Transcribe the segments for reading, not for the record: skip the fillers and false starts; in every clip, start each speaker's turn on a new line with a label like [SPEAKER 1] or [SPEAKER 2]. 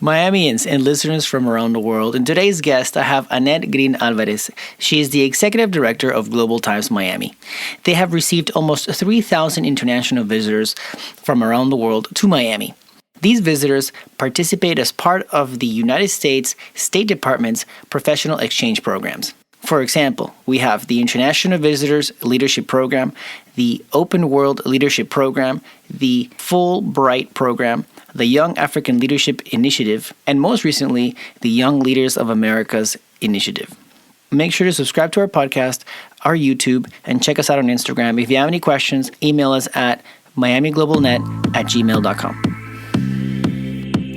[SPEAKER 1] Miamians and listeners from around the world. In today's guest, I have Annette Green Alvarez. She is the Executive Director of Global Times Miami. They have received almost 3,000 international visitors from around the world to Miami. These visitors participate as part of the United States State Department's professional exchange programs. For example, we have the International Visitors Leadership Program, the Open World Leadership Program, the Fulbright Program, the Young African Leadership Initiative, and most recently, the Young Leaders of America's Initiative. Make sure to subscribe to our podcast, our YouTube, and check us out on Instagram. If you have any questions, email us at miamiglobalnet@gmail.com.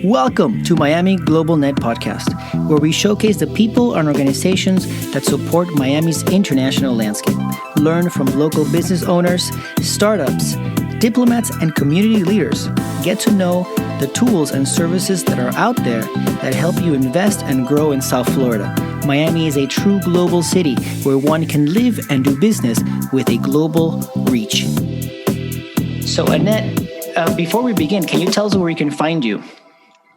[SPEAKER 1] Welcome to Miami Global Net Podcast, where we showcase the people and organizations that support Miami's international landscape. Learn from local business owners, startups, diplomats, and community leaders. Get to know the tools and services that are out there that help you invest and grow in South Florida. Miami is a true global city where one can live and do business with a global reach. So, Annette, before we begin, can you tell us where we can find you?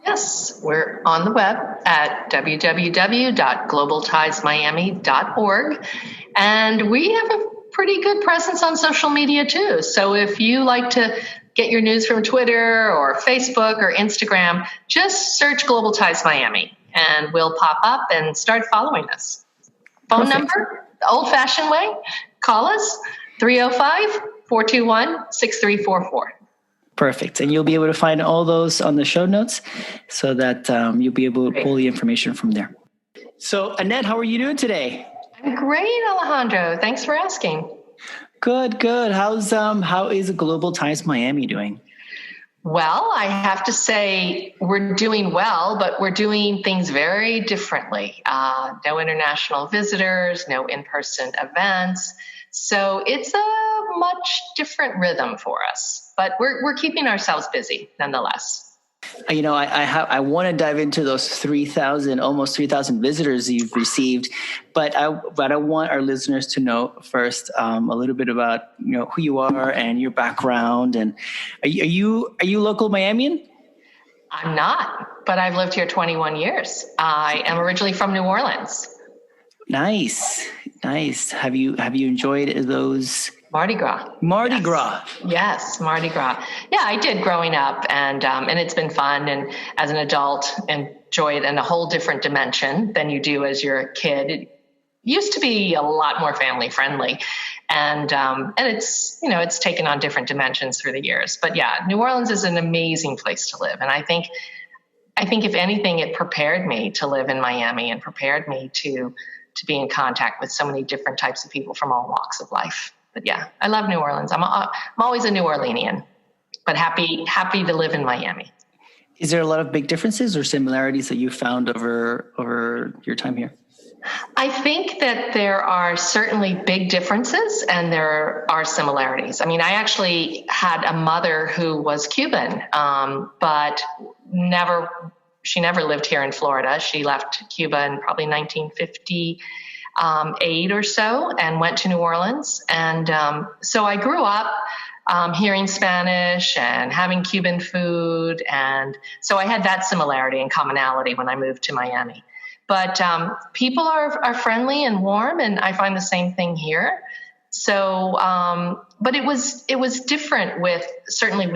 [SPEAKER 2] Yes, we're on the web at www.globaltiesmiami.org, and we have a pretty good presence on social media too. So if you like to get your news from Twitter or Facebook or Instagram, just search Global Ties Miami, and we'll pop up and start following us. Phone number, the old-fashioned way, call us, 305-421-6344.
[SPEAKER 1] Perfect. And you'll be able to find all those on the show notes so that you'll be able to pull the information from there. So, Annette, how are you doing today?
[SPEAKER 2] I'm great, Alejandro. Thanks for asking.
[SPEAKER 1] Good. How is Global Times Miami doing?
[SPEAKER 2] Well, I have to say we're doing well, but we're doing things very differently. No international visitors, no in-person events. So it's a much different rhythm for us, but we're keeping ourselves busy nonetheless.
[SPEAKER 1] You know, I want to dive into those almost 3,000 visitors you've received, but I want our listeners to know first a little bit about who you are and your background. And are you local Miamian?
[SPEAKER 2] I'm not, but I've lived here 21 years. I am originally from New Orleans.
[SPEAKER 1] Nice. Have you enjoyed those?
[SPEAKER 2] Mardi Gras. Yes, Mardi Gras. Yeah, I did growing up, and it's been fun. And as an adult, enjoy it in a whole different dimension than you do as you're a kid. It used to be a lot more family friendly, and it's it's taken on different dimensions through the years. But yeah, New Orleans is an amazing place to live, and I think if anything, it prepared me to live in Miami and prepared me to be in contact with so many different types of people from all walks of life. But yeah, I love New Orleans. I'm always a New Orleanian, but happy to live in Miami.
[SPEAKER 1] Is there a lot of big differences or similarities that you found over your time here?
[SPEAKER 2] I think that there are certainly big differences and there are similarities. I mean, I actually had a mother who was Cuban, but she never lived here in Florida. She left Cuba in probably 1958 or so and went to New Orleans. And so I grew up hearing Spanish and having Cuban food. And so I had that similarity and commonality when I moved to Miami. But people are friendly and warm, and I find the same thing here. So, but it was different with, certainly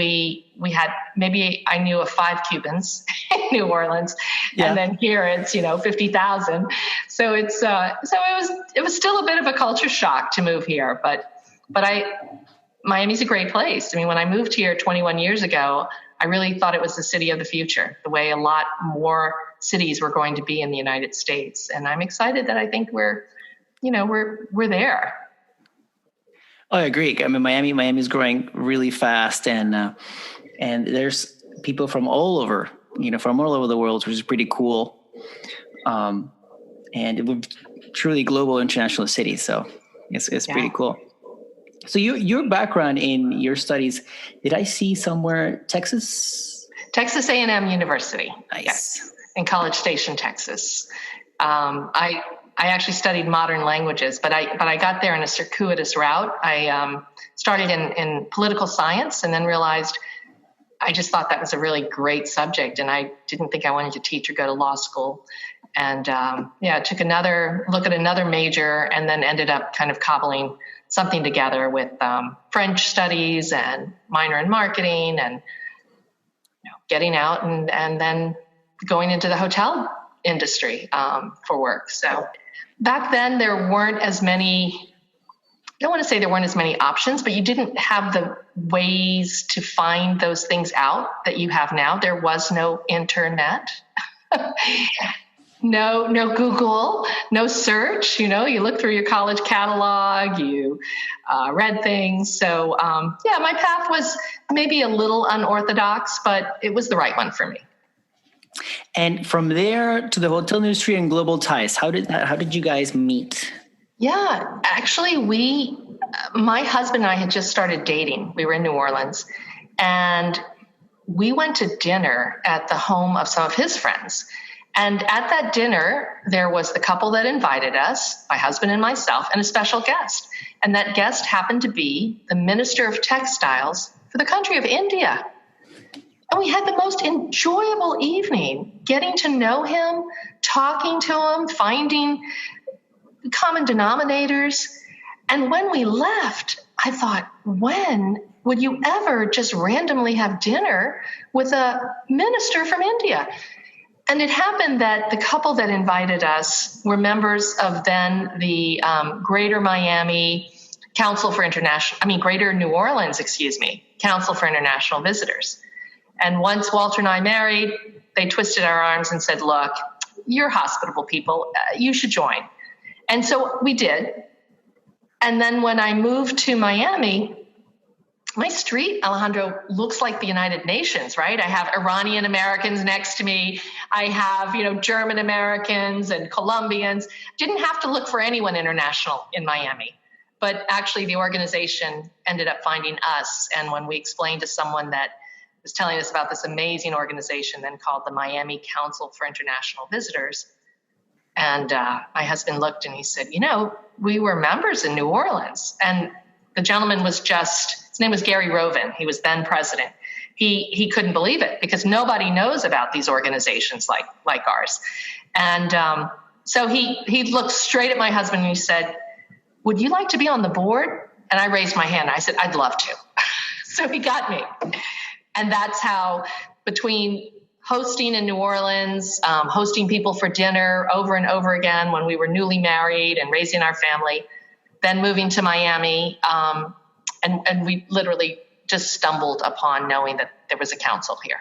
[SPEAKER 2] we had, maybe I knew of 5 Cubans in New Orleans, and then here it's, 50,000. So it was still a bit of a culture shock to move here, but Miami's a great place. I mean, when I moved here 21 years ago, I really thought it was the city of the future, the way a lot more cities were going to be in the United States. And I'm excited that I think we're there.
[SPEAKER 1] Oh, I agree. I mean, Miami is growing really fast, and there's people from all over the world, which is pretty cool. And we're truly global international city, so it's pretty cool. So your background in your studies, did I see somewhere Texas
[SPEAKER 2] A&M University?
[SPEAKER 1] Nice.
[SPEAKER 2] Yes, in College Station, Texas. I actually studied modern languages, but I got there in a circuitous route. I started in political science and then realized I just thought that was a really great subject, and I didn't think I wanted to teach or go to law school. And took another look at another major, and then ended up kind of cobbling something together with French studies and minor in marketing, and getting out and then going into the hotel industry for work. So back then there weren't as many, I don't want to say there weren't as many options, but you didn't have the ways to find those things out that you have now. There was no internet. No Google, no search. You look through your college catalog, you read things. So, my path was maybe a little unorthodox, but it was the right one for me.
[SPEAKER 1] And from there to the hotel industry and global ties, how did you guys meet?
[SPEAKER 2] Yeah, actually, my husband and I had just started dating. We were in New Orleans, and we went to dinner at the home of some of his friends. And at that dinner, there was the couple that invited us, my husband and myself, and a special guest. And that guest happened to be the Minister of Textiles for the country of India. And we had the most enjoyable evening, getting to know him, talking to him, finding common denominators. And when we left, I thought, when would you ever just randomly have dinner with a minister from India? And it happened that the couple that invited us were members of then the Greater New Orleans, Council for International Visitors. And once Walter and I married, they twisted our arms and said, look, you're hospitable people, you should join. And so we did. And then when I moved to Miami, my street, Alejandro, looks like the United Nations, right? I have Iranian Americans next to me. I have, German Americans and Colombians. Didn't have to look for anyone international in Miami. But actually, the organization ended up finding us. And when we explained to someone that was telling us about this amazing organization then called the Miami Council for International Visitors, and my husband looked and he said, we were members in New Orleans. And the gentleman was his name was Gary Rovin. He was then president. He couldn't believe it because nobody knows about these organizations like ours. And so he looked straight at my husband and he said, would you like to be on the board? And I raised my hand. I said, I'd love to. So he got me. And that's how, between hosting in New Orleans, hosting people for dinner over and over again when we were newly married and raising our family, then moving to Miami, and we literally just stumbled upon knowing that there was a council here.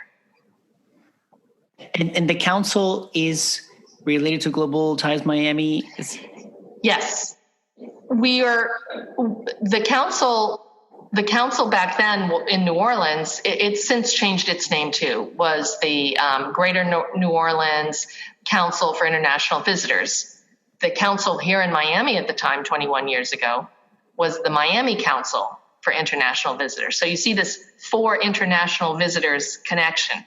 [SPEAKER 1] And the council is related to Global Ties Miami?
[SPEAKER 2] Yes. We are the council back then in New Orleans, it's since changed its name too, was the Greater New Orleans Council for International Visitors. The council here in Miami at the time, 21 years ago, was the Miami Council for International Visitors. So you see this for international visitors connection.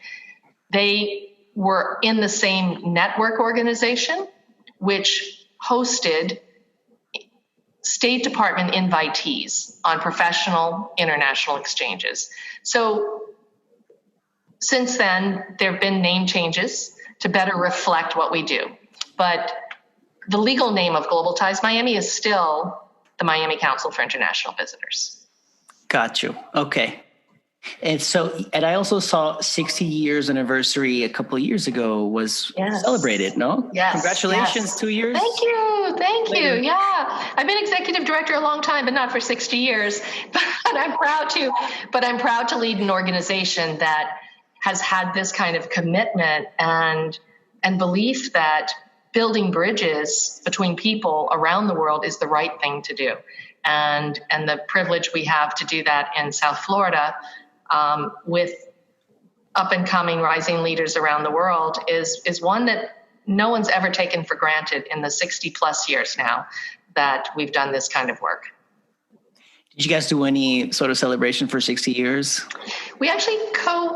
[SPEAKER 2] They were in the same network organization, which hosted State Department invitees on professional international exchanges. So since then, there have been name changes to better reflect what we do. But the legal name of Global Ties Miami is still the Miami Council for International Visitors.
[SPEAKER 1] Got you. Okay. And I also saw 60 years anniversary a couple of years ago was celebrated, no?
[SPEAKER 2] Yes.
[SPEAKER 1] Congratulations,
[SPEAKER 2] yes.
[SPEAKER 1] 2 years.
[SPEAKER 2] Thank you. Yeah. I've been executive director a long time, but not for 60 years. But I'm proud to lead an organization that has had this kind of commitment and belief that building bridges between people around the world is the right thing to do. And the privilege we have to do that in South Florida with up-and-coming rising leaders around the world is one that no one's ever taken for granted in the 60-plus years now that we've done this kind of work.
[SPEAKER 1] Did you guys do any sort of celebration for 60 years?
[SPEAKER 2] We actually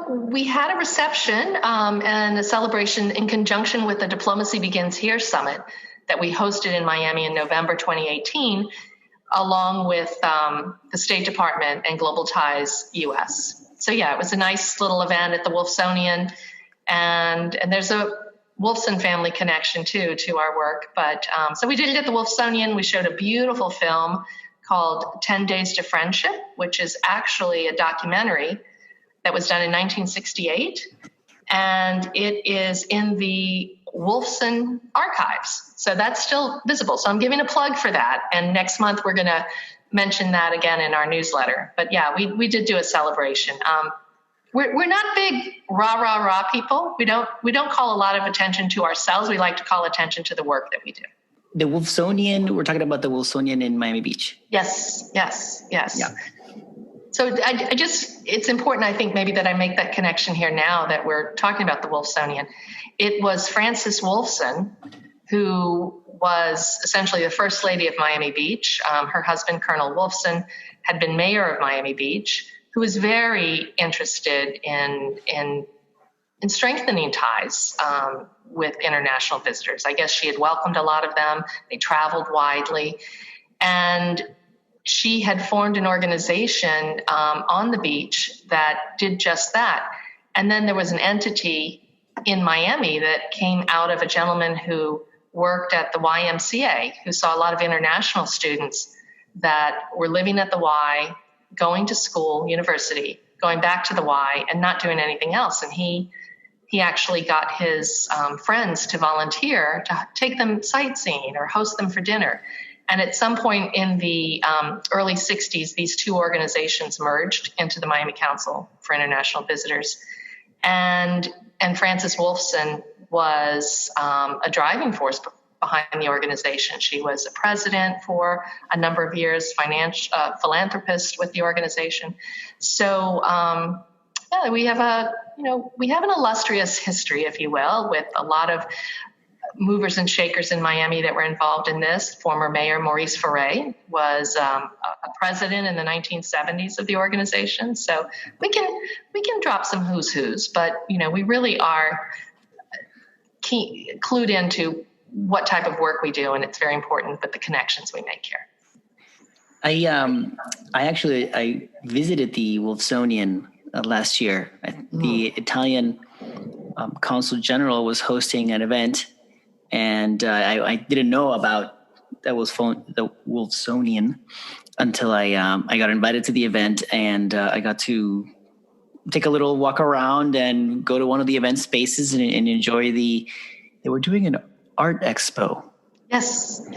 [SPEAKER 2] we had a reception and a celebration in conjunction with the Diplomacy Begins Here Summit that we hosted in Miami in November 2018, along with the State Department and Global Ties US. So yeah, it was a nice little event at the Wolfsonian, and there's a Wolfson family connection too to our work. But so we did it at the Wolfsonian. We showed a beautiful film called 10 Days to Friendship, which is actually a documentary that was done in 1968. And it is in the Wolfson archives. So that's still visible. So I'm giving a plug for that. And next month, we're going to mention that again in our newsletter. But yeah, we did do a celebration. We're not big rah, rah, rah people. We don't call a lot of attention to ourselves. We like to call attention to the work that we do.
[SPEAKER 1] The Wolfsonian, we're talking about the Wolfsonian in Miami Beach.
[SPEAKER 2] Yes.
[SPEAKER 1] Yeah.
[SPEAKER 2] So it's important, I think, maybe that I make that connection here now that we're talking about the Wolfsonian. It was Frances Wolfson, who was essentially the first lady of Miami Beach. Her husband, Colonel Wolfson, had been mayor of Miami Beach, who was very interested in strengthening ties with international visitors. I guess she had welcomed a lot of them. They traveled widely. And she had formed an organization on the beach that did just that. And then there was an entity in Miami that came out of a gentleman who worked at the YMCA, who saw a lot of international students that were living at the Y, going to school, university, going back to the Y, and not doing anything else. And he actually got his friends to volunteer to take them sightseeing or host them for dinner. And at some point in the early 60s, these two organizations merged into the Miami Council for International Visitors. And Frances Wolfson was a driving force behind the organization. She was a president for a number of years, philanthropist with the organization. So we have an illustrious history, if you will, with a lot of movers and shakers in Miami that were involved in this. Former Mayor Maurice Ferre was a president in the 1970s of the organization. So we can drop some who's who's, but we really are clued into what type of work we do, and it's very important with the connections we make here.
[SPEAKER 1] I visited the Wolfsonian last year. The Italian Consul General was hosting an event. And I didn't know about the Wolfsonian until I got invited to the event, and I got to take a little walk around and go to one of the event spaces and enjoy they were doing an art expo.
[SPEAKER 2] Yes.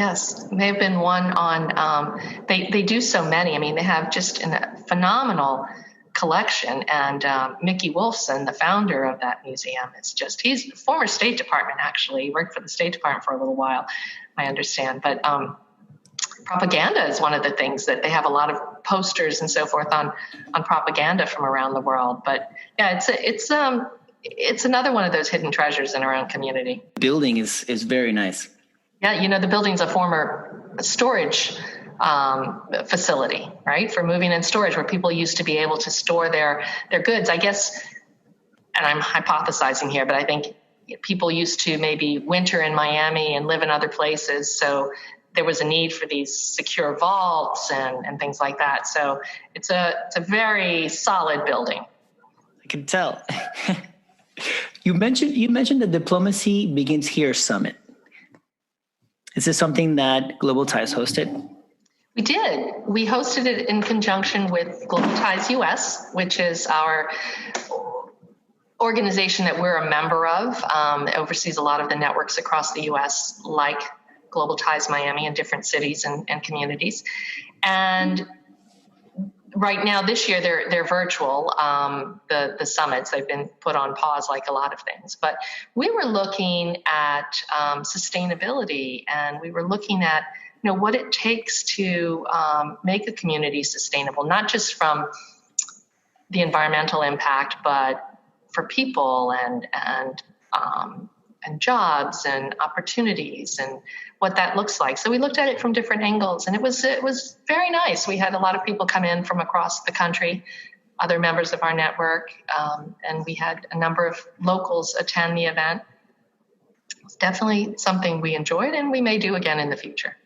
[SPEAKER 2] They've been one on, they do so many. I mean, they have just a phenomenal collection, and Mickey Wolfson, the founder of that museum, he's a former State Department, actually. He worked for the State Department for a little while, I understand. But propaganda is one of the things that they have a lot of posters and so forth on propaganda from around the world. But yeah, it's another one of those hidden treasures in our own community.
[SPEAKER 1] The building is very nice.
[SPEAKER 2] Yeah, the building's a former storage facility, right, for moving and storage, where people used to be able to store their goods. I guess, and I'm hypothesizing here, but I think people used to maybe winter in Miami and live in other places, so there was a need for these secure vaults and things like that. So it's a very solid building.
[SPEAKER 1] I can tell. You mentioned the Diplomacy Begins Here Summit. Is this something that Global Ties hosted?
[SPEAKER 2] We did. We hosted it in conjunction with Global Ties US, which is our organization that we're a member of. It oversees a lot of the networks across the US, like Global Ties Miami in different cities and communities. And right now, this year, they're virtual. The summits, they've been put on pause like a lot of things. But we were looking at sustainability, and we were looking at what it takes to make a community sustainable, not just from the environmental impact, but for people and jobs and opportunities and what that looks like. So we looked at it from different angles, and it was very nice. We had a lot of people come in from across the country, other members of our network, and we had a number of locals attend the event. It's definitely something we enjoyed, and we may do again in the future.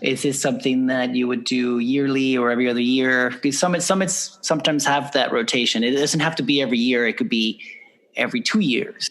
[SPEAKER 1] Is this something that you would do yearly or every other year? Because summits sometimes have that rotation. It doesn't have to be every year. It could be every 2 years.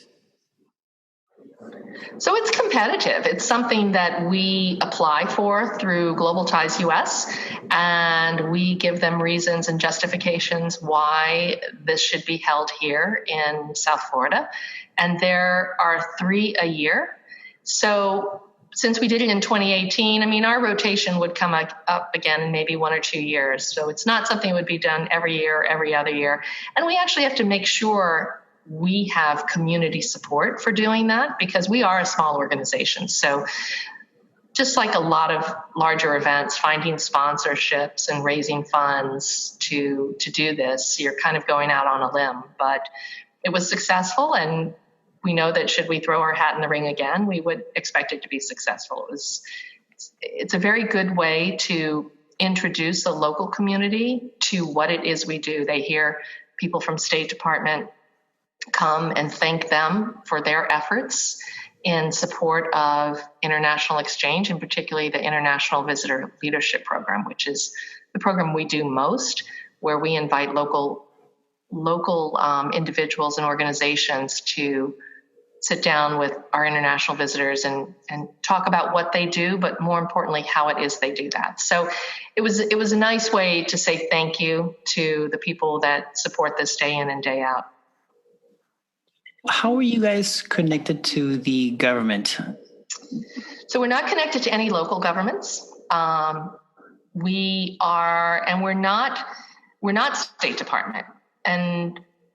[SPEAKER 2] So it's competitive. It's something that we apply for through Global Ties US, and we give them reasons and justifications why this should be held here in South Florida. And there are 3 a year. So since we did it in 2018, I mean, our rotation would come up again in maybe 1 or 2 years. So it's not something that would be done every year or every other year. And we actually have to make sure we have community support for doing that, because we are a small organization. So just like a lot of larger events, finding sponsorships and raising funds to do this, you're kind of going out on a limb. But it was successful, and we know that should we throw our hat in the ring again, we would expect it to be successful. It's a very good way to introduce the local community to what it is we do. They hear people from State Department come and thank them for their efforts in support of international exchange, and particularly the International Visitor Leadership Program, which is the program we do most, where we invite local individuals and organizations to sit down with our international visitors and talk about what they do, but more importantly, how it is they do that. So it was a nice way to say thank you to the people that support this day in and day out.
[SPEAKER 1] How are you guys connected to the government?
[SPEAKER 2] So we're not connected to any local governments. We are, and we're not State Department.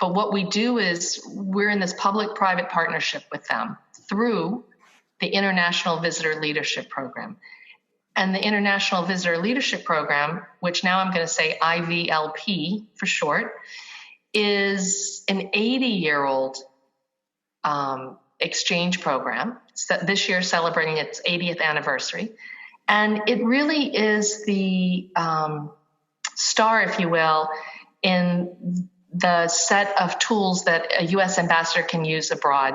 [SPEAKER 2] But what we do is we're in this public-private partnership with them through the International Visitor Leadership Program. And the International Visitor Leadership Program, which now I'm going to say IVLP for short, is an 80-year-old exchange program. This year celebrating its 80th anniversary. And it really is the star, if you will, in the set of tools that a U.S. ambassador can use abroad.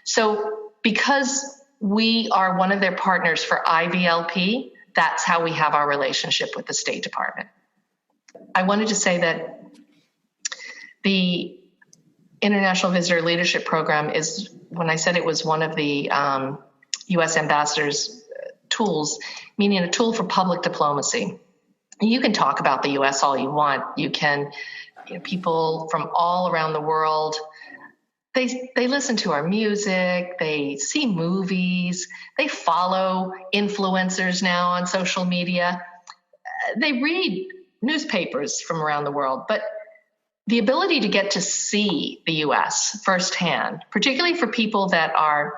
[SPEAKER 2] So because we are one of their partners for IVLP, that's how we have our relationship with the State Department. I wanted to say that the International Visitor Leadership Program is, when I said it was one of the U.S. ambassador's tools, meaning a tool for public diplomacy. You can talk about the U.S. all you want. You can, people from all around the world, they listen to our music, they see movies, they follow influencers now on social media, they read newspapers from around the world. But the ability to get to see the U.S. firsthand, particularly for people that are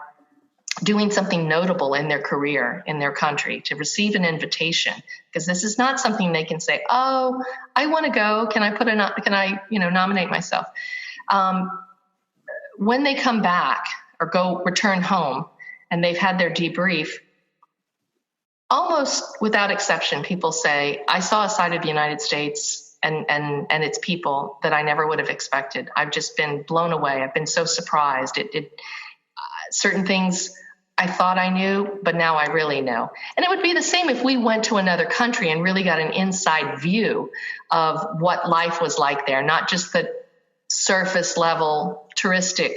[SPEAKER 2] doing something notable in their career, in their country, to receive an invitation, because this is not something they can say, "Oh, I want to go. Can I nominate myself?" When they come back or return home, and they've had their debrief, almost without exception, people say, "I saw a side of the United States and its people that I never would have expected. I've just been blown away. I've been so surprised. Certain things I thought I knew, but now I really know." And it would be the same if we went to another country and really got an inside view of what life was like there, not just the surface level touristic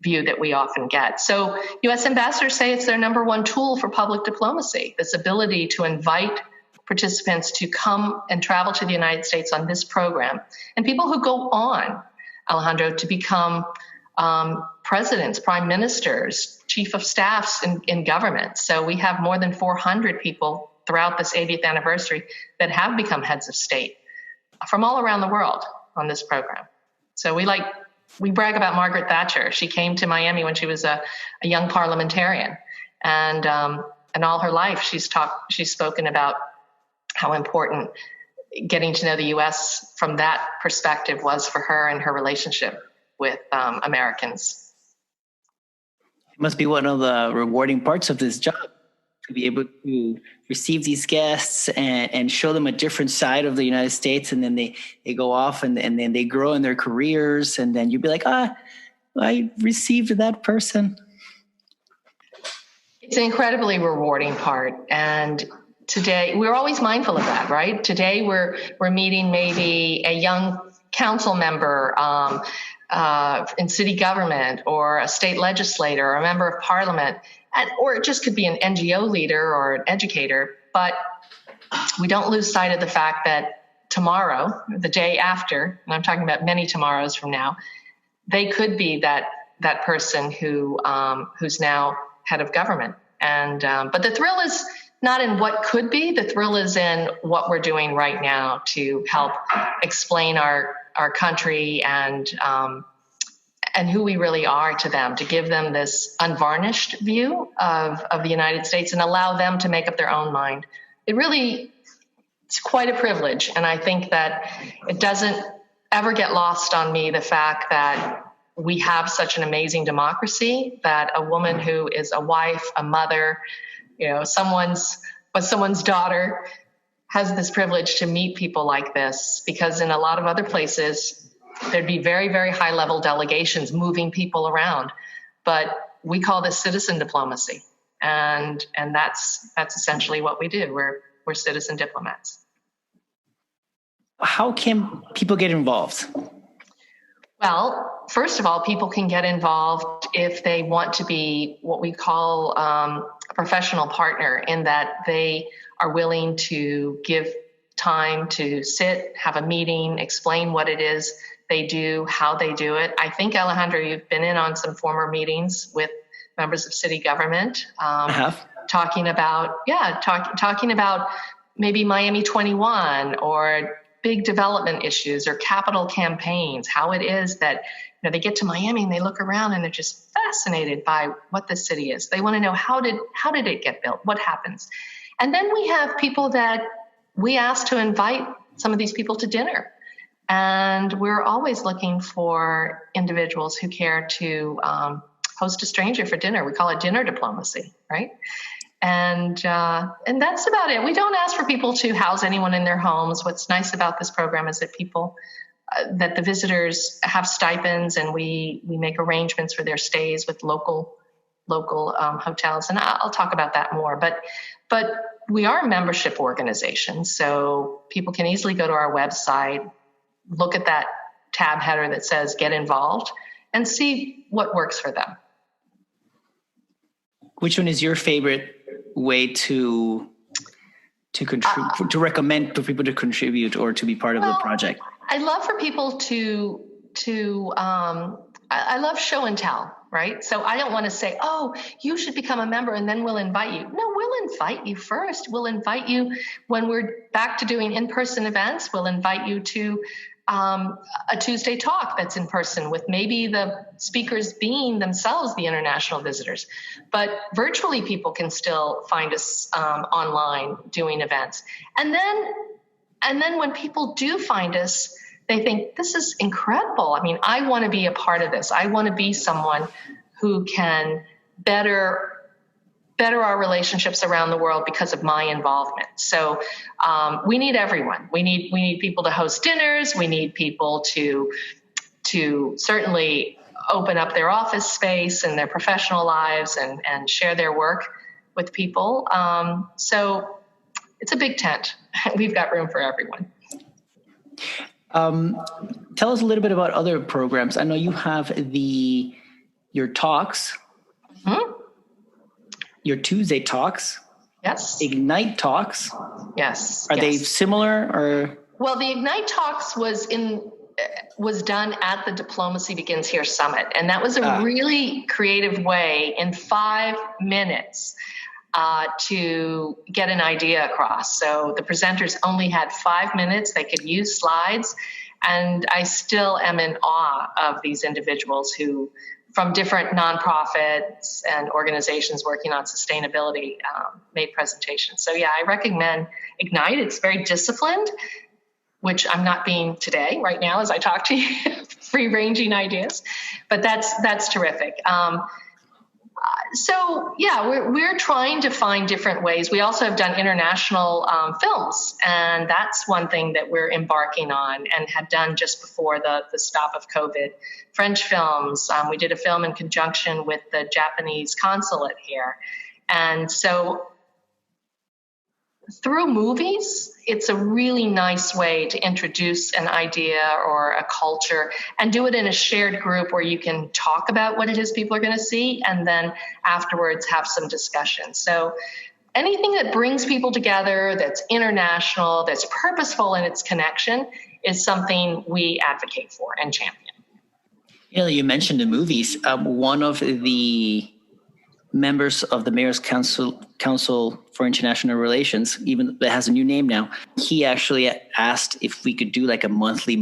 [SPEAKER 2] view that we often get. So U.S. ambassadors say it's their number one tool for public diplomacy, this ability to invite participants to come and travel to the United States on this program, and people who go on, Alejandro, to become presidents, prime ministers, chief of staffs in government. So we have more than 400 people throughout this 80th anniversary that have become heads of state from all around the world on this program. So we brag about Margaret Thatcher. She came to Miami when she was a young parliamentarian, and all her life she's spoken about how important getting to know the U.S. from that perspective was for her and her relationship with Americans.
[SPEAKER 1] It must be one of the rewarding parts of this job, to be able to receive these guests and show them a different side of the United States. And then they go off and then they grow in their careers. And then you'd be like, I received that person.
[SPEAKER 2] It's an incredibly rewarding part. And today we're always mindful of that, right? Today we're meeting maybe a young council member in city government, or a state legislator, or a member of parliament, or it just could be an NGO leader or an educator. But we don't lose sight of the fact that tomorrow, the day after, and I'm talking about many tomorrows from now, they could be that person who's now head of government. And but the thrill is not in what could be. The thrill is in what we're doing right now to help explain our country and who we really are to them, to give them this unvarnished view of the United States and allow them to make up their own mind. It's quite a privilege. And I think that it doesn't ever get lost on me, the fact that we have such an amazing democracy, that a woman who is a wife, a mother, someone's daughter, has this privilege to meet people like this, because in a lot of other places, there'd be very, very high level delegations moving people around. But we call this citizen diplomacy. And that's essentially what we do. We're citizen diplomats.
[SPEAKER 1] How can people get involved?
[SPEAKER 2] Well, first of all, people can get involved if they want to be what we call a professional partner, in that they are willing to give time to sit, have a meeting, explain what it is they do, how they do it. I think, Alejandro, you've been in on some former meetings with members of city government.
[SPEAKER 1] I have.
[SPEAKER 2] Talking about maybe Miami 21, or big development issues, or capital campaigns, how it is that they get to Miami and they look around and they're just fascinated by what the city is. They want to know, how did it get built? What happens? And then we have people that we ask to invite some of these people to dinner. And we're always looking for individuals who care to host a stranger for dinner. We call it dinner diplomacy, right? And that's about it. We don't ask for people to house anyone in their homes. What's nice about this program is that that the visitors have stipends, and we make arrangements for their stays with local hotels. And I'll talk about that more. But we are a membership organization, so people can easily go to our website, look at that tab header that says "Get Involved," and see what works for them.
[SPEAKER 1] Which one is your favorite way to recommend for people to contribute or to be part of the project?
[SPEAKER 2] I love for people I love show and tell, right? So I don't want to say, oh, you should become a member and then we'll invite you. No, we'll invite you first. We'll invite you when we're back to doing in-person events. We'll invite you to a Tuesday talk that's in person, with maybe the speakers being themselves the international visitors. But virtually, people can still find us online doing events. And then when people do find us, they think, this is incredible. I mean, I want to be a part of this. I want to be someone who can better our relationships around the world because of my involvement. So we need everyone. We need people to host dinners. We need people to certainly open up their office space and their professional lives and share their work with people. So it's a big tent. We've got room for everyone.
[SPEAKER 1] Tell us a little bit about other programs. I know you have your talks.
[SPEAKER 2] Mm-hmm.
[SPEAKER 1] Your Tuesday talks.
[SPEAKER 2] Yes.
[SPEAKER 1] Ignite talks.
[SPEAKER 2] Yes.
[SPEAKER 1] Are they similar, or?
[SPEAKER 2] Well, the Ignite talks was done at the Diplomacy Begins Here Summit. And that was a really creative way in 5 minutes to get an idea across. So the presenters only had 5 minutes. They could use slides. And I still am in awe of these individuals who, from different nonprofits and organizations working on sustainability, made presentations. So yeah, I recommend Ignite. It's very disciplined, which I'm not being today, right now, as I talk to you, free-ranging ideas, but that's terrific. So yeah, we're trying to find different ways. We also have done international films, and that's one thing that we're embarking on and had done just before the stop of COVID. French films. We did a film in conjunction with the Japanese consulate here. And so through movies, it's a really nice way to introduce an idea or a culture and do it in a shared group where you can talk about what it is people are going to see and then afterwards have some discussion. So anything that brings people together, that's international, that's purposeful in its connection, is something we advocate for and champion.
[SPEAKER 1] You mentioned the movies. One of the members of the Mayor's Council for International Relations, even that has a new name now, he actually asked if we could do like a monthly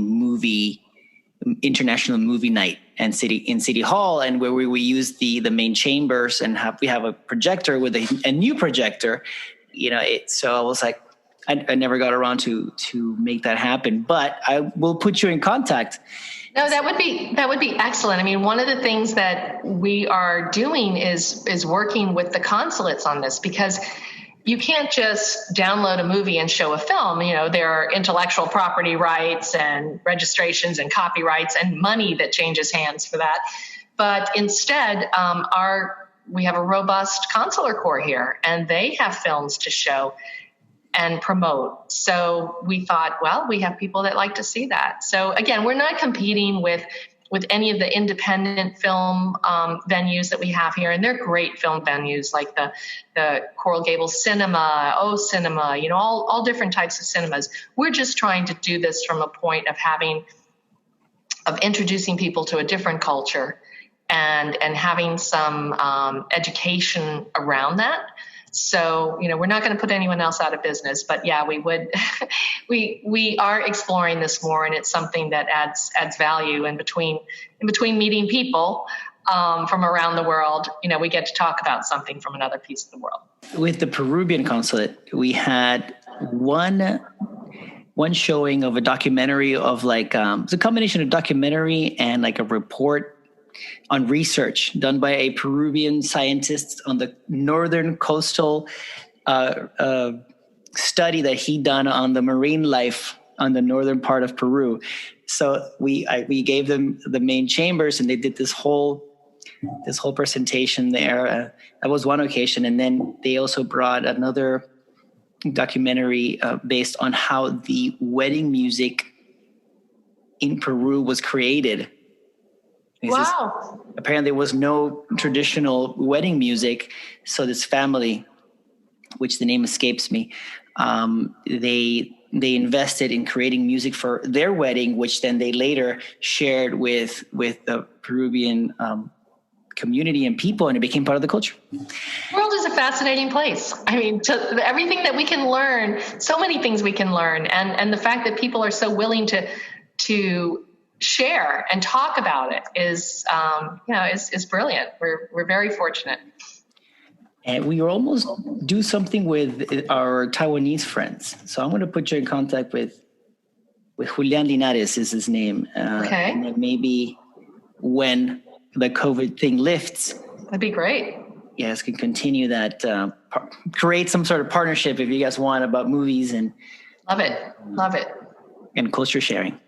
[SPEAKER 1] international movie night and in City Hall, and where we use the main chambers and we have a projector with a new projector. So I was like, I never got around to make that happen, but I will put you in contact.
[SPEAKER 2] No, that would be excellent. I mean, one of the things that we are doing is working with the consulates on this, because you can't just download a movie and show a film. There are intellectual property rights and registrations and copyrights and money that changes hands for that. But instead, we have a robust consular corps here, and they have films to show and promote. So we thought, well, we have people that like to see that. So again, we're not competing with any of the independent film venues that we have here, and they're great film venues like the Coral Gables Cinema, O Cinema, all different types of cinemas. We're just trying to do this from a point of introducing people to a different culture and having some education around that. So, we're not going to put anyone else out of business, but yeah, we would, we are exploring this more, and it's something that adds value in between meeting people from around the world. We get to talk about something from another piece of the world.
[SPEAKER 1] With the Peruvian consulate, we had one showing of a documentary of it's a combination of documentary and like a report on research done by a Peruvian scientist on the northern coastal study that he done on the marine life on the northern part of Peru. So we gave them the main chambers, and they did this whole presentation there. That was one occasion, and then they also brought another documentary based on how the wedding music in Peru was created.
[SPEAKER 2] Wow.
[SPEAKER 1] Apparently there was no traditional wedding music. So this family, which the name escapes me, they invested in creating music for their wedding, which then they later shared with the Peruvian community and people, and it became part of the culture.
[SPEAKER 2] The world is a fascinating place. I mean, everything that we can learn, so many things we can learn, and the fact that people are so willing to share and talk about it is brilliant. We're very fortunate.
[SPEAKER 1] And we almost do something with our Taiwanese friends. So I'm going to put you in contact with Julian Linares is his name.
[SPEAKER 2] Okay.
[SPEAKER 1] And then maybe when the COVID thing lifts,
[SPEAKER 2] that'd be great.
[SPEAKER 1] You guys can continue that, create some sort of partnership if you guys want about movies and
[SPEAKER 2] love it,
[SPEAKER 1] and culture sharing.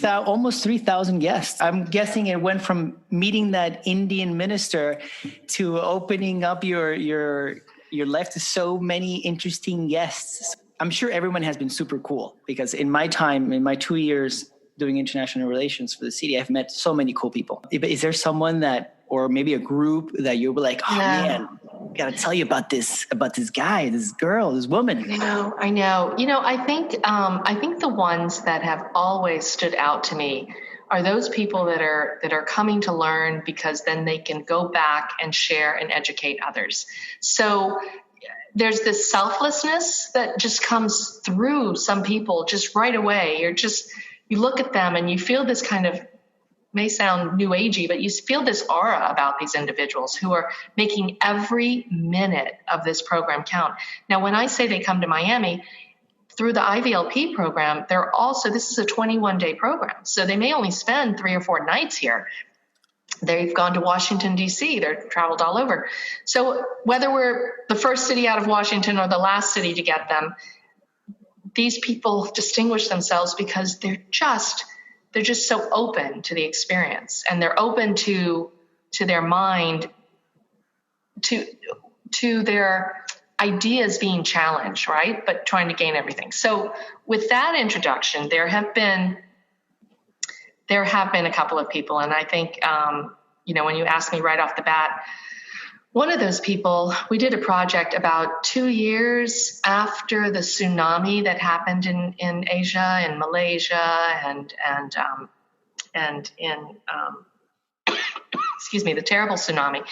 [SPEAKER 1] Almost 3,000 guests. I'm guessing it went from meeting that Indian minister to opening up your life to so many interesting guests. I'm sure everyone has been super cool, because in my 2 years doing international relations for the city, I've met so many cool people. Is there someone or maybe a group that you'll be like, oh man, got to tell you about this guy, this girl, this woman?
[SPEAKER 2] I know. I think the ones that have always stood out to me are those people that are coming to learn, because then they can go back and share and educate others. So there's this selflessness that just comes through some people just right away. You look at them and you feel this kind of, may sound new agey, but you feel this aura about these individuals who are making every minute of this program count. Now, when I say they come to Miami through the IVLP program, this is a 21-day program. So they may only spend 3 or 4 nights here. They've gone to Washington, D.C. They're traveled all over. So whether we're the first city out of Washington or the last city to get them, these people distinguish themselves because they're just so open to the experience, and they're open to their mind, to their ideas being challenged, right? But trying to gain everything. So with that introduction, there have been a couple of people, and I think, when you asked me right off the bat, one of those people, we did a project about 2 years after the tsunami that happened in Asia, in Malaysia, and in the terrible tsunami.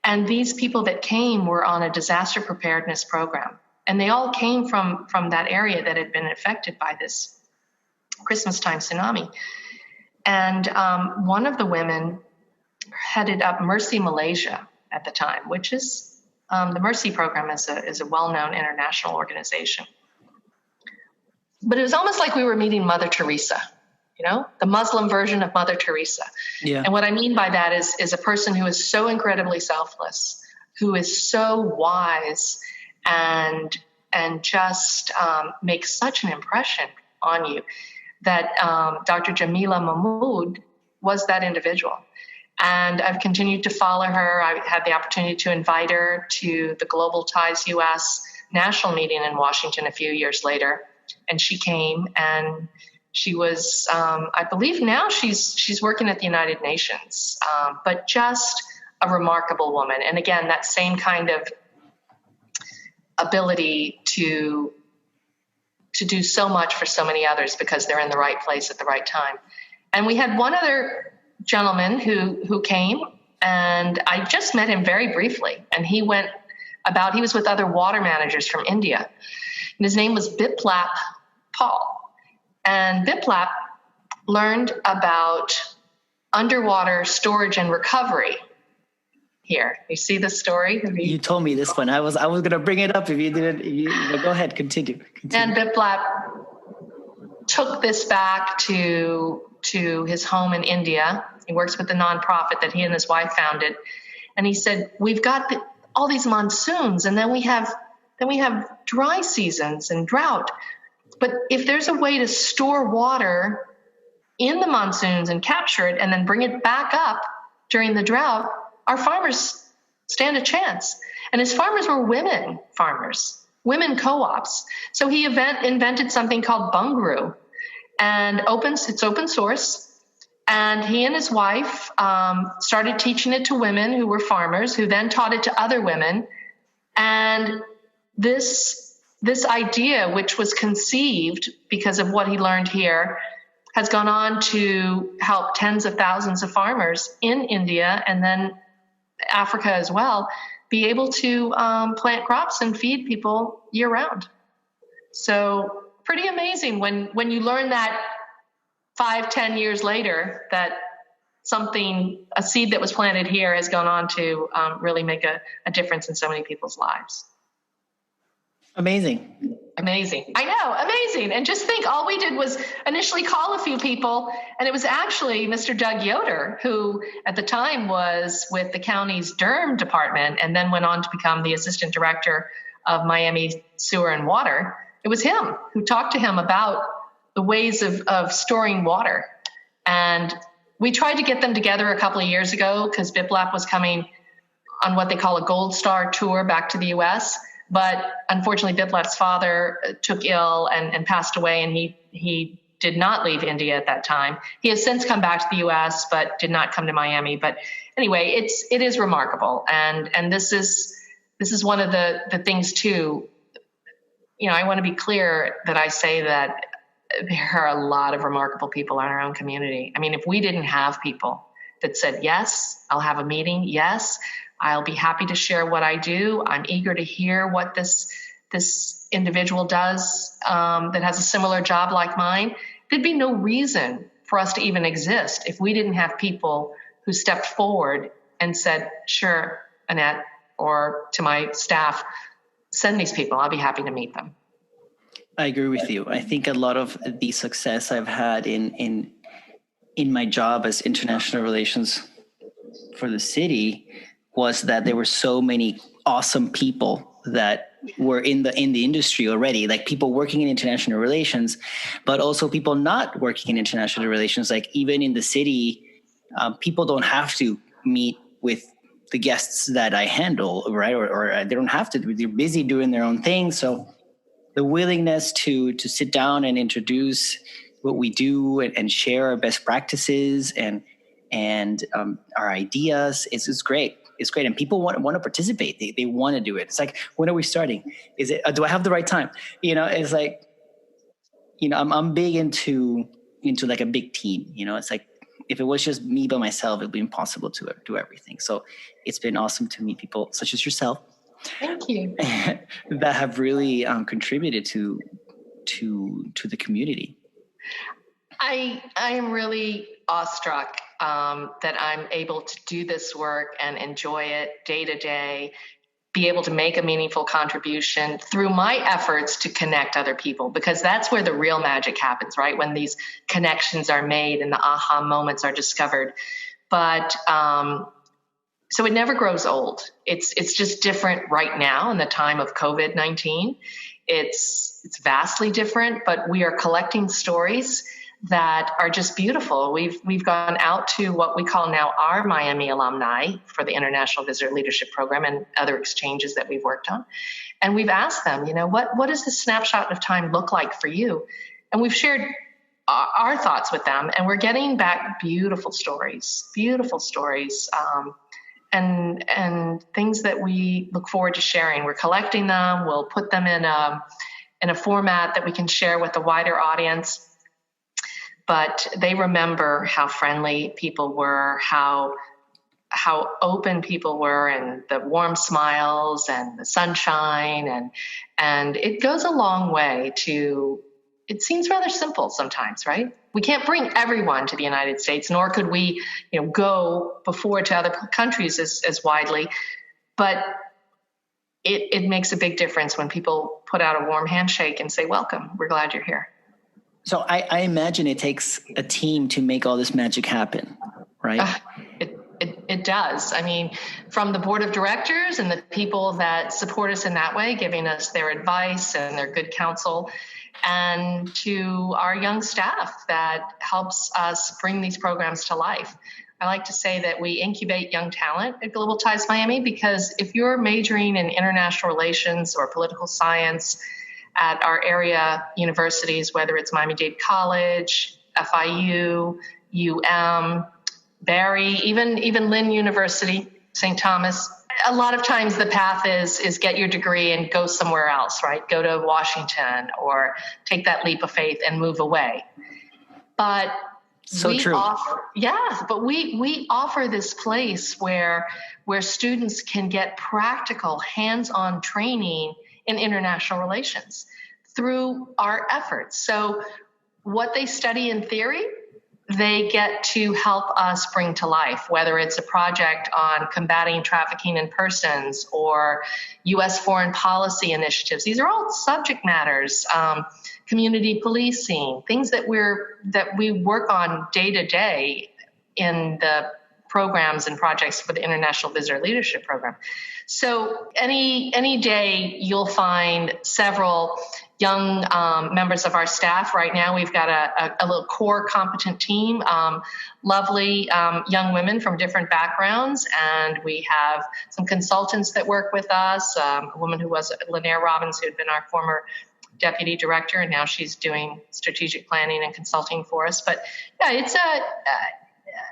[SPEAKER 2] And these people that came were on a disaster preparedness program, and they all came from that area that had been affected by this Christmas time tsunami. And one of the women headed up Mercy Malaysia at the time, which is the Mercy program is a well-known international organization. But it was almost like we were meeting Mother Teresa, the Muslim version of Mother Teresa.
[SPEAKER 1] Yeah.
[SPEAKER 2] And what I mean by that is a person who is so incredibly selfless, who is so wise, and just makes such an impression on you, that Dr. Jamila Mahmood was that individual. And I've continued to follow her. I had the opportunity to invite her to the Global Ties US national meeting in Washington a few years later. And she came, and she was, I believe now she's working at the United Nations, but just a remarkable woman. And again, that same kind of ability to do so much for so many others because they're in the right place at the right time. And we had one other gentleman who came, and I just met him very briefly, and he was with other water managers from India, and his name was Biplap Paul. And Biplap learned about underwater storage and recovery here. You see the story?
[SPEAKER 1] You told me this one. I was going to bring it up if you didn't. Go ahead, continue.
[SPEAKER 2] And Biplap took this back to his home in India. He works with the nonprofit that he and his wife founded. And he said, we've got all these monsoons, and then we have dry seasons and drought. But if there's a way to store water in the monsoons and capture it and then bring it back up during the drought, our farmers stand a chance. And his farmers were women farmers, women co-ops. So he invented something called Bungru, and it's open source. And he and his wife started teaching it to women who were farmers, who then taught it to other women. And this idea, which was conceived because of what he learned here, has gone on to help tens of thousands of farmers in India and then Africa as well be able to plant crops and feed people year round. So pretty amazing when you learn that 5-10 years later that a seed that was planted here has gone on to really make a difference in so many people's lives.
[SPEAKER 1] Amazing.
[SPEAKER 2] I know, amazing. And just think, all we did was initially call a few people, and it was actually Mr. Doug Yoder, who at the time was with the county's Durham department and then went on to become the assistant director of Miami Sewer and Water. It was him who talked to him about the ways of storing water. And we tried to get them together a couple of years ago because Biplap was coming on what they call a Gold Star tour back to the U.S., but unfortunately, Biplap's father took ill and passed away, and he did not leave India at that time. He has since come back to the U.S., but did not come to Miami. But anyway, it is remarkable, and this is one of the things too. I want to be clear that I say that there are a lot of remarkable people in our own community. I mean, if we didn't have people that said, yes, I'll have a meeting, yes, I'll be happy to share what I do. I'm eager to hear what this individual does that has a similar job like mine. There'd be no reason for us to even exist if we didn't have people who stepped forward and said, sure, Annette, or to my staff, send these people. I'll be happy to meet them.
[SPEAKER 1] I agree with you. I think a lot of the success I've had in my job as international relations for the city was that there were so many awesome people that were in the industry already, like people working in international relations, but also people not working in international relations. Like even in the city, people don't have to meet with the guests that I handle, right? Or they don't have to. They're busy doing their own thing. So the willingness to sit down and introduce what we do and share our best practices and our ideas is great. It's great, and people want to participate. They want to do it. It's like, when are we starting? Is it? Do I have the right time? It's like, I'm big into like a big team. It's like, if it was just me by myself, it'd be impossible to do everything. So it's been awesome to meet people such as yourself.
[SPEAKER 2] Thank you.
[SPEAKER 1] That have really contributed to the community.
[SPEAKER 2] I am really awestruck that I'm able to do this work and enjoy it day to day, be able to make a meaningful contribution through my efforts to connect other people, because that's where the real magic happens, right? When these connections are made and the aha moments are discovered. But so it never grows old. It's just different right now in the time of COVID-19. It's vastly different, but we are collecting stories that are just beautiful. We've gone out to what we call now our Miami alumni for the International Visitor Leadership Program and other exchanges that we've worked on. And we've asked them, what does this snapshot of time look like for you? And we've shared our thoughts with them, and we're getting back beautiful stories, and things that we look forward to sharing. We're collecting them. We'll put them in a format that we can share with a wider audience. But they remember how friendly people were, how open people were, and the warm smiles and the sunshine, and it goes a long way to. It seems rather simple sometimes, right? We can't bring everyone to the United States, nor could we, go before to other countries as widely. But it makes a big difference when people put out a warm handshake and say, "Welcome. We're glad you're here."
[SPEAKER 1] So I imagine it takes a team to make all this magic happen, right?
[SPEAKER 2] It does. I mean, from the board of directors and the people that support us in that way, giving us their advice and their good counsel, and to our young staff that helps us bring these programs to life. I like to say that we incubate young talent at Global Ties Miami, because if you're majoring in international relations or political science at our area universities, whether it's Miami-Dade College, FIU, Barry, even Lynn University, St. Thomas, a lot of times the path is get your degree and go somewhere else, right? Go to Washington or take that leap of faith and move away. But we offer this place where students can get practical, hands-on training in international relations through our efforts. So what they study in theory, they get to help us bring to life, whether it's a project on combating trafficking in persons or U.S. foreign policy initiatives. These are all subject matters, community policing, things that we work on day to day in the programs and projects for the International Visitor Leadership Program. So any day you'll find several young members of our staff. Right now we've got a little core competent team, lovely young women from different backgrounds, and we have some consultants that work with us, a woman who was Lanier Robbins, who had been our former deputy director, and now she's doing strategic planning and consulting for us. But yeah, it's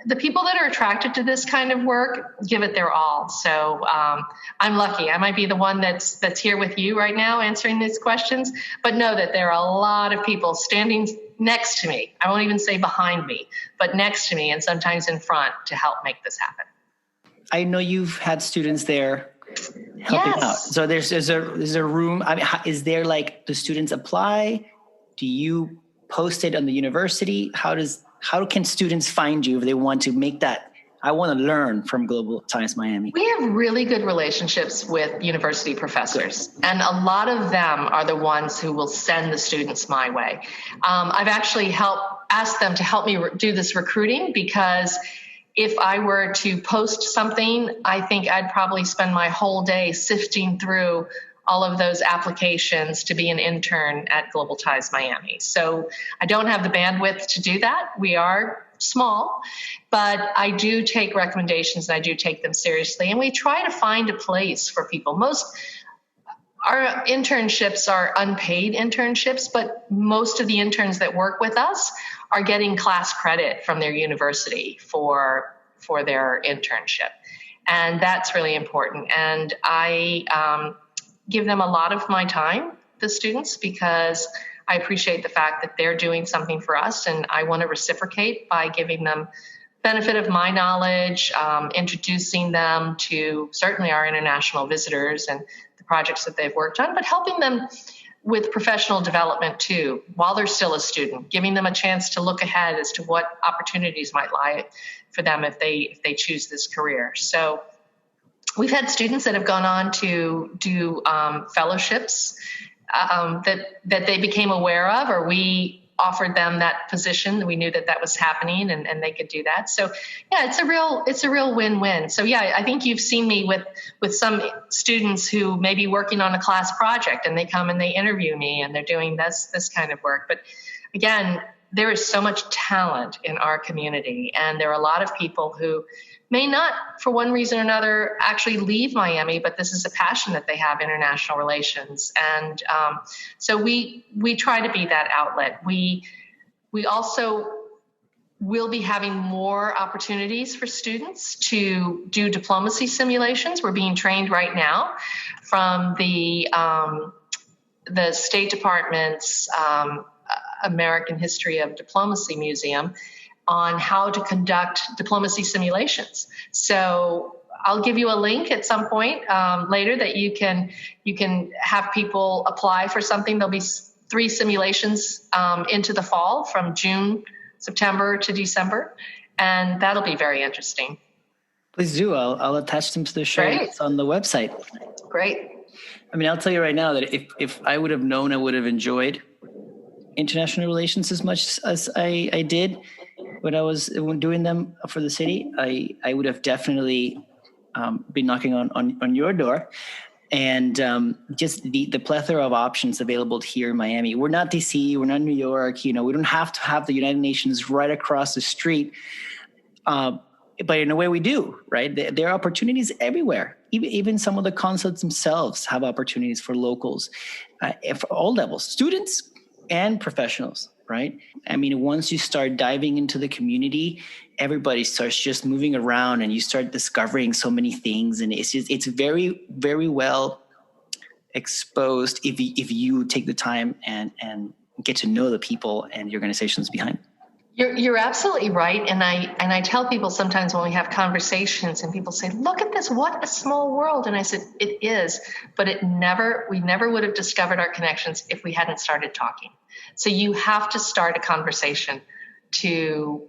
[SPEAKER 2] the people that are attracted to this kind of work give it their all. So I'm lucky. I might be the one that's here with you right now answering these questions, but know that there are a lot of people standing next to me. I won't even say behind me, but next to me and sometimes in front to help make this happen.
[SPEAKER 1] I know you've had students there helping out. So there's a room. I mean, is there, like, the students apply? Do you post it on the university? How can students find you if they want to make that? I want to learn from Global Ties Miami.
[SPEAKER 2] We have really good relationships with university professors, and a lot of them are the ones who will send the students my way. I've actually asked them to help me do this recruiting, because if I were to post something, I think I'd probably spend my whole day sifting through all of those applications to be an intern at Global Ties Miami. So I don't have the bandwidth to do that. We are small, but I do take recommendations and I do take them seriously. And we try to find a place for people. Our internships are unpaid internships, but most of the interns that work with us are getting class credit from their university for their internship. And that's really important. And I give them a lot of my time, the students, because I appreciate the fact that they're doing something for us, and I want to reciprocate by giving them benefit of my knowledge, introducing them to certainly our international visitors and the projects that they've worked on, but helping them with professional development too, while they're still a student, giving them a chance to look ahead as to what opportunities might lie for them if they choose this career. So we've had students that have gone on to do fellowships that they became aware of, or we offered them that position. We knew that was happening, and they could do that. So yeah, it's a real win-win. So yeah, I think you've seen me with some students who may be working on a class project, and they come and they interview me, and they're doing this kind of work. But again, there is so much talent in our community, and there are a lot of people who may not, for one reason or another, actually leave Miami, but this is a passion that they have, international relations. And so we try to be that outlet. We also will be having more opportunities for students to do diplomacy simulations. We're being trained right now from the State Department's American History of Diplomacy Museum on how to conduct diplomacy simulations. So I'll give you a link at some point later that you can have people apply for something. There'll be 3 simulations into the fall from June, September to December, and that'll be very interesting.
[SPEAKER 1] Please do. I'll attach them to the show notes on the website.
[SPEAKER 2] Great.
[SPEAKER 1] I mean, I'll tell you right now that if I would have known, I would have enjoyed international relations as much as I did when I was doing them for the city. I would have definitely been knocking on your door. And just the plethora of options available here in Miami. We're not DC, we're not New York, we don't have to have the United Nations right across the street. But in a way we do, right? There are opportunities everywhere. Even some of the consulates themselves have opportunities for locals for all levels, students and professionals, right? I mean, once you start diving into the community, everybody starts just moving around and you start discovering so many things. And it's very, very well exposed if you take the time and get to know the people and the organizations behind.
[SPEAKER 2] You're absolutely right. And I tell people sometimes when we have conversations and people say, look at this, what a small world. And I said, it is, but we never would have discovered our connections if we hadn't started talking. So you have to start a conversation to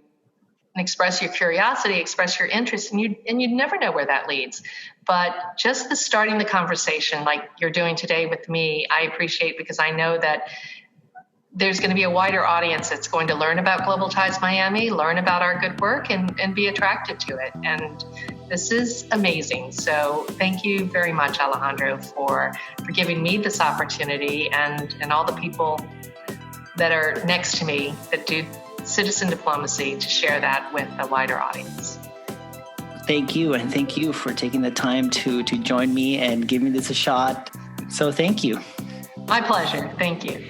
[SPEAKER 2] express your curiosity, express your interest, and you never know where that leads. But just starting the conversation like you're doing today with me, I appreciate, because I know that there's going to be a wider audience that's going to learn about Global Ties Miami, learn about our good work, and be attracted to it. And this is amazing. So thank you very much, Alejandro, for giving me this opportunity, and all the people that are next to me that do citizen diplomacy, to share that with a wider audience.
[SPEAKER 1] Thank you. And thank you for taking the time to join me and giving this a shot. So thank you.
[SPEAKER 2] My pleasure. Thank you.